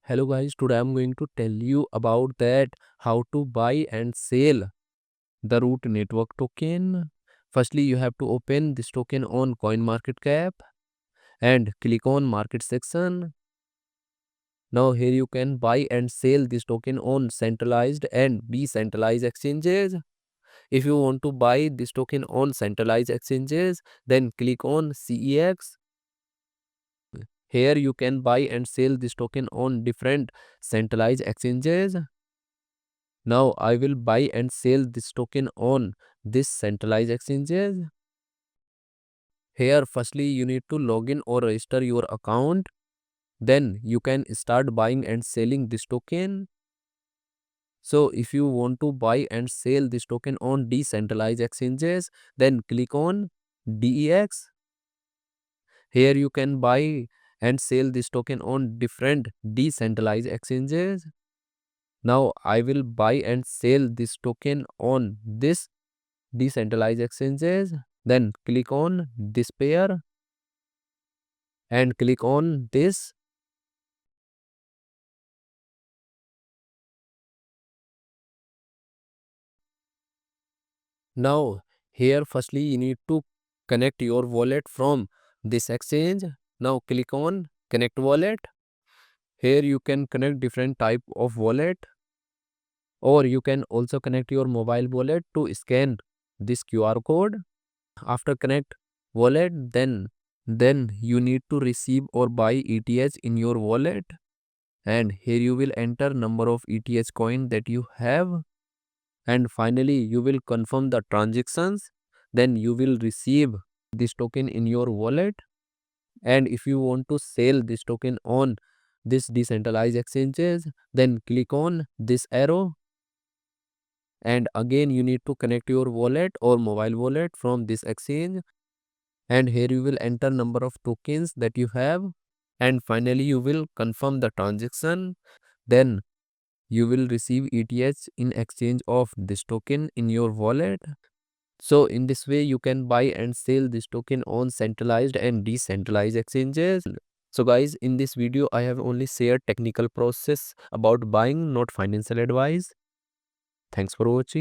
Hello guys, today I'm going to tell you about that how to buy and sell the Root Network token. Firstly, you have to open this token on CoinMarketCap and click on market section. Now here you can buy and sell this token on centralized and decentralized exchanges. If you want to buy this token on centralized exchanges, then click on CEX. Here you can buy and sell this token on different centralized exchanges. Now I will buy and sell this token on this centralized exchanges. Here firstly you need to log in or register your account. Then you can start buying and selling this token. So if you want to buy and sell this token on decentralized exchanges, then click on DEX. Here you can buy and sell this token on different decentralized exchanges. Now I will buy and sell this token on this decentralized exchanges. Then click on this pair and click on this. Now here firstly you need to connect your wallet from this exchange. Now click on connect wallet. Here you can connect different type of wallet, or you can also connect your mobile wallet to scan this QR code. After connect wallet, then you need to receive or buy ETH in your wallet, and here you will enter number of ETH coin that you have, and finally you will confirm the transactions. Then you will receive this token in your wallet. And if you want to sell this token on this decentralized exchanges, then click on this arrow, and again you need to connect your wallet or mobile wallet from this exchange, and here you will enter number of tokens that you have, and finally you will confirm the transaction. Then you will receive ETH in exchange of this token in your wallet. So in this way you can buy and sell this token on centralized and decentralized exchanges. So guys, in this video I have only shared technical process about buying, not financial advice. Thanks for watching.